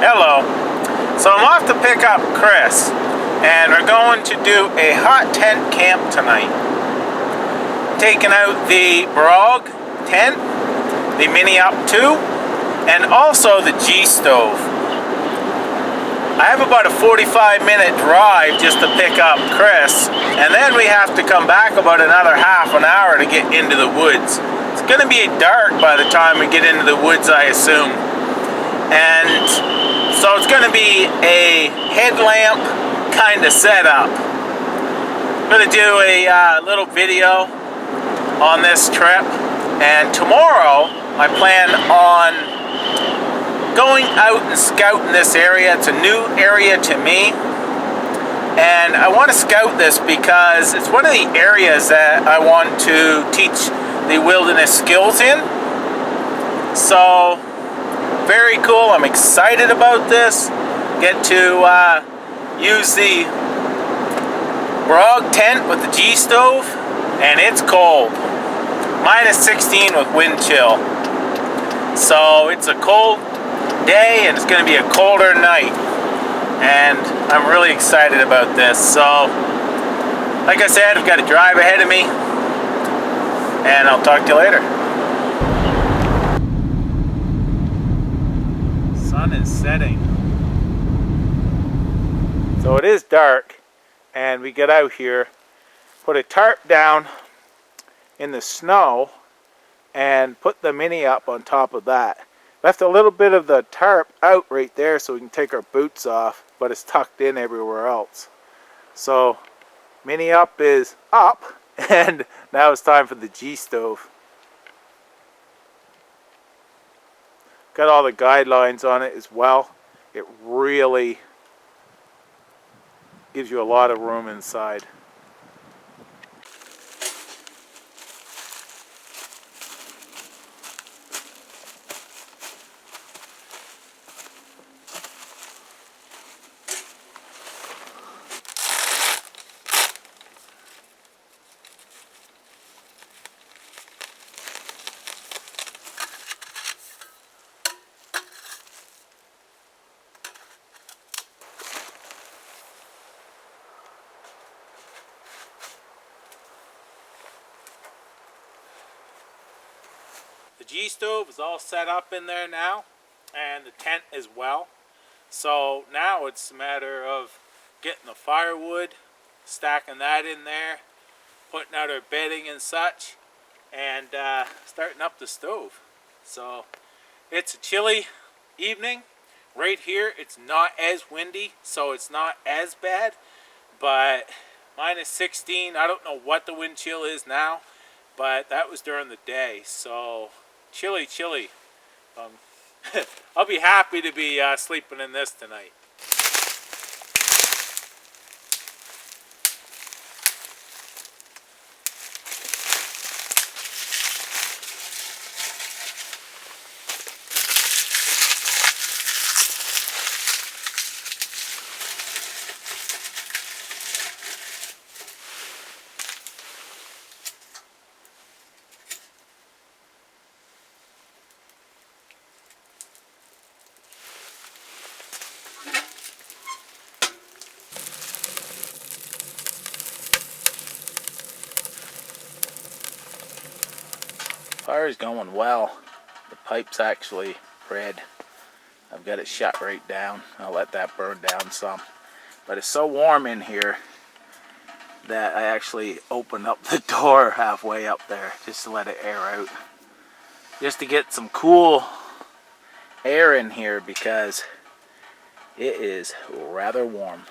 Hello. So I'm off to pick up Chris, and we're going to do a hot tent camp tonight. Taking out the Bereg tent, the Mini UP2, and also the Gstove. I have about a 45-minute drive just to pick up Chris, and then we have to come back about another half an hour to get into the woods. It's going to be dark by the time we get into the woods, I assume. And so it's going to be a headlamp kind of setup. I'm going to do a little video on this trip, and tomorrow I plan on going out and scouting this area. It's a new area to me, and I want to scout this because it's one of the areas that I want to teach the wilderness skills in. So very cool. I'm excited about this. Get to use the Bereg tent with the Gstove, and it's cold. -16 with wind chill. So it's a cold day, and it's going to be a colder night. And I'm really excited about this. So, like I said, I've got a drive ahead of me, and I'll talk to you later. Sun is setting. So it is dark, and we get out here, put a tarp down in the snow, and put the Mini up on top of that. Left a little bit of the tarp out right there so we can take our boots off, but it's tucked in everywhere else. So Mini up is up, and now it's time for the Gstove. Got all the guidelines on it as well. It really gives you a lot of room inside. The Gstove is all set up in there now, and the tent as well. So now it's a matter of getting the firewood, stacking that in there, putting out our bedding and such, and starting up the stove. So it's a chilly evening. Right here it's not as windy, so it's not as bad, but -16, I don't know what the wind chill is now, but that was during the day. So chilly. I'll be happy to be sleeping in this tonight. Fire's going well. The pipe's actually red. I've got it shut right down. I'll let that burn down some. But it's so warm in here that I actually opened up the door halfway up there just to let it air out. Just to get some cool air in here because it is rather warm.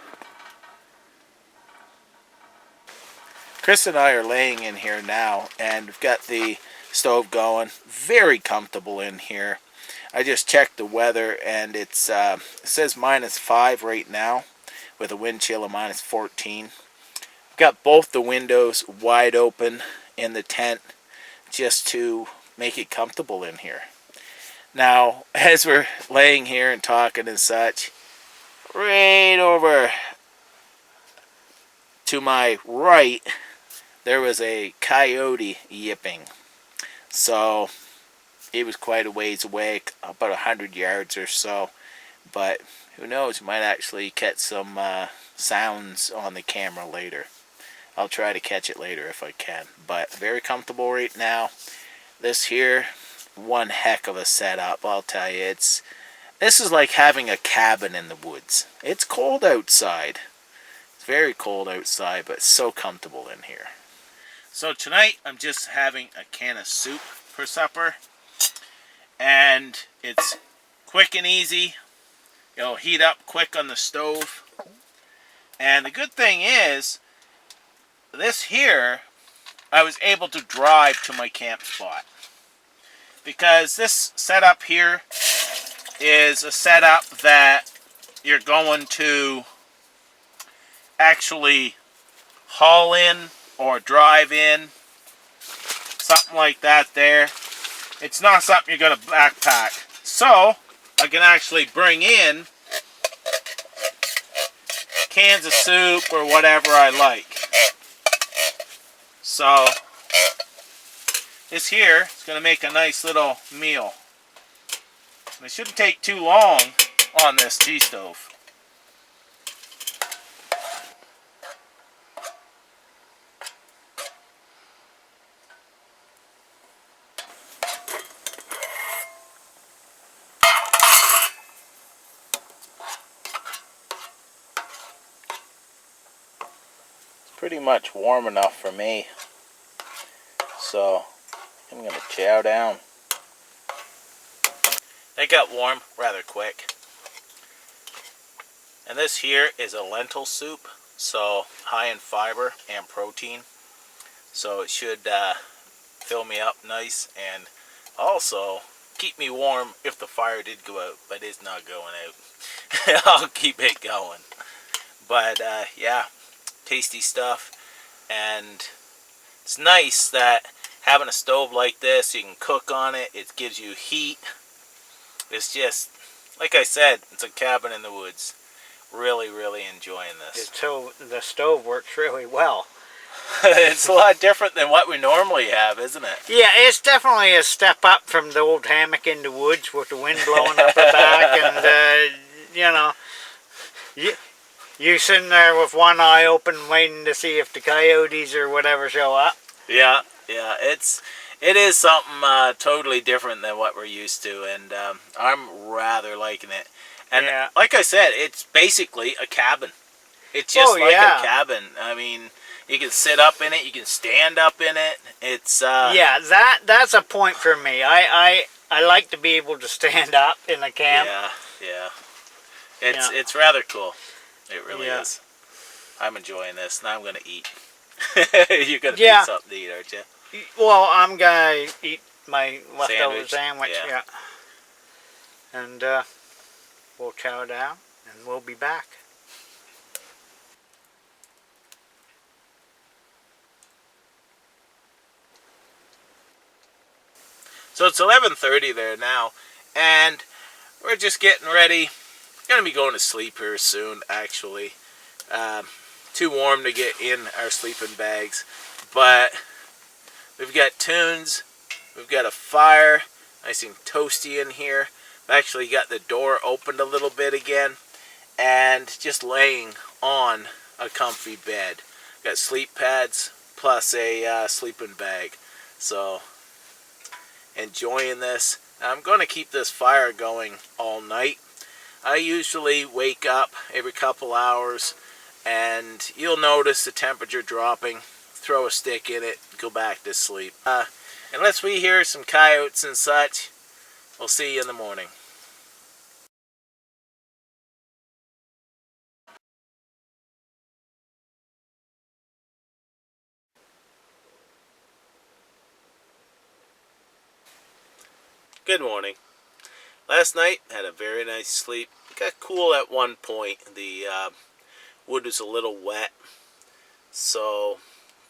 Chris and I are laying in here now, and we've got the stove going. Very comfortable in here. I just checked the weather, and it says -5 right now with a wind chill of -14. Got both the windows wide open in the tent just to make it comfortable in here. Now, as we're laying here and talking and such, right over to my right there was a coyote yipping. So it was quite a ways away, about 100 yards or so. but who knows, you might actually catch some sounds on the camera later. I'll try to catch it later if I can, but very comfortable right now. This here, one heck of a setup, I'll tell you. This is like having a cabin in the woods. It's cold outside. It's very cold outside, but so comfortable in here. So tonight I'm just having a can of soup for supper, and it's quick and easy. It'll heat up quick on the stove. And the good thing is, this here, I was able to drive to my camp spot. Because this setup here is a setup that you're going to actually haul in or drive in. Something like that there. It's not something you're going to backpack. So, I can actually bring in cans of soup or whatever I like. So, this here is going to make a nice little meal. And it shouldn't take too long on this Gstove. Pretty much warm enough for me, so I'm going to chow down. They got warm rather quick. And this here is a lentil soup, so high in fiber and protein, so it should fill me up nice and also keep me warm if the fire did go out, but it's not going out. I'll keep it going. But yeah, tasty stuff, and it's nice that having a stove like this, you can cook on it, it gives you heat. It's just, like I said, it's a cabin in the woods. Really, really enjoying this. So the stove works really well. It's a lot different than what we normally have, isn't it? Yeah, it's definitely a step up from the old hammock in the woods with the wind blowing up the back, and you know, you sitting there with one eye open waiting to see if the coyotes or whatever show up. Yeah, it is something totally different than what we're used to, and I'm rather liking it. And yeah, like I said, it's basically a cabin. It's just a cabin. I mean, you can sit up in it, you can stand up in it. It's yeah, that's a point for me. I like to be able to stand up in a camp. Yeah. It's rather cool. It really is. I'm enjoying this. Now I'm going to eat. You're going to eat something to eat, aren't you? Well, I'm going to eat my leftover sandwich. Yeah. And we'll chow down and we'll be back. So it's 11:30 there now, and we're just getting ready. Gonna be going to sleep here soon, actually. Too warm to get in our sleeping bags, but we've got tunes, we've got a fire, nice and toasty in here. I've actually got the door opened a little bit again, and just laying on a comfy bed. Got sleep pads plus a sleeping bag, so enjoying this. I'm going to keep this fire going all night. I usually wake up every couple hours, and you'll notice the temperature dropping. Throw a stick in it, go back to sleep. Unless we hear some coyotes and such, we'll see you in the morning. Good morning. Last night, had a very nice sleep. It got cool at one point. The wood was a little wet, so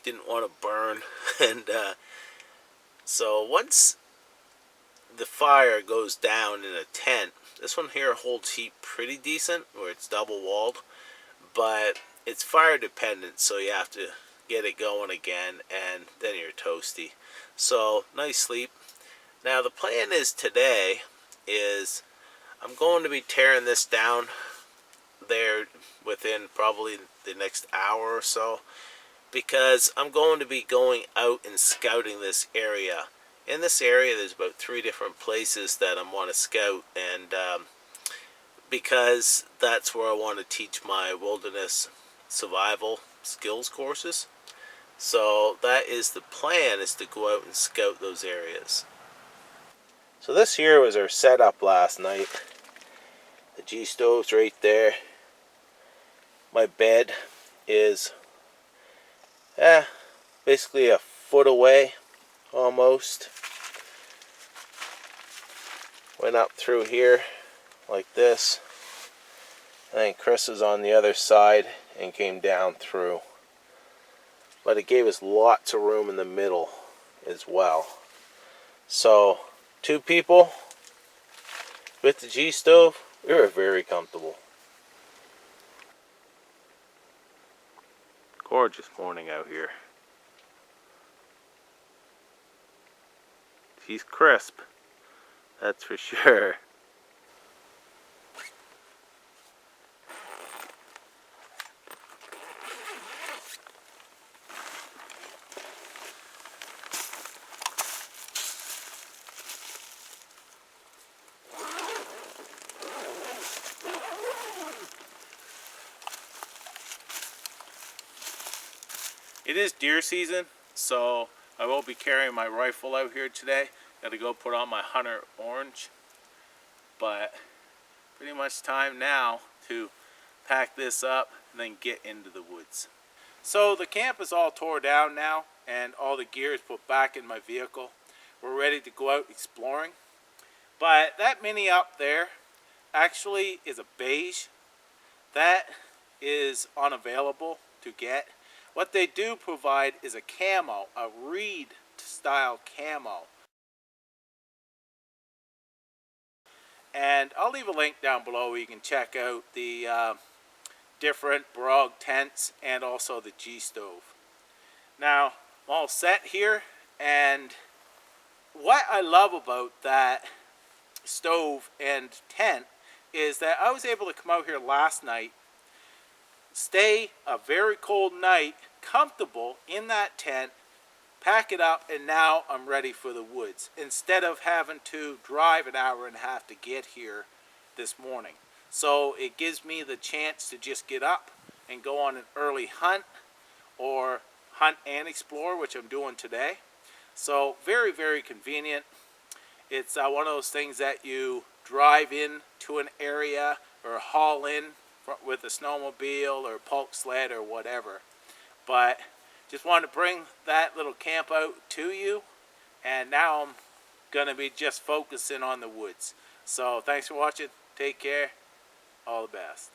didn't want to burn. And so once the fire goes down in a tent, this one here holds heat pretty decent, where it's double walled, but it's fire dependent, so you have to get it going again, and then you're toasty. So nice sleep. Now the plan is today is I'm going to be tearing this down there within probably the next hour or so, because I'm going to be going out and scouting this area. In this area there's about 3 different places that I want to scout, and because that's where I want to teach my wilderness survival skills courses. So that is the plan, is to go out and scout those areas. So this here was our setup last night. The Gstove's right there. My bed is basically a foot away almost. Went up through here like this. And then Chris is on the other side and came down through. But it gave us lots of room in the middle as well. So 2 people with the Gstove, we were very comfortable. Gorgeous morning out here. She's crisp, that's for sure. It is deer season, so I will be carrying my rifle out here today. Got to go put on my Hunter Orange. But pretty much time now to pack this up and then get into the woods. So the camp is all tore down now, and all the gear is put back in my vehicle. We're ready to go out exploring. But that Mini up there actually is a beige. That is unavailable to get. What they do provide is a camo, a reed style camo. And I'll leave a link down below where you can check out the different Bereg tents and also the Gstove. Now, I'm all set here, and what I love about that stove and tent is that I was able to come out here last night, stay a very cold night, comfortable in that tent, pack it up, and now I'm ready for the woods, instead of having to drive an hour and a half to get here this morning. So it gives me the chance to just get up and go on an early hunt, or hunt and explore, which I'm doing today. So very, very convenient. It's one of those things that you drive in to an area or haul in with a snowmobile or pulk sled or whatever. But just wanted to bring that little camp out to you, and now I'm gonna be just focusing on the woods. So thanks for watching. Take care. All the best.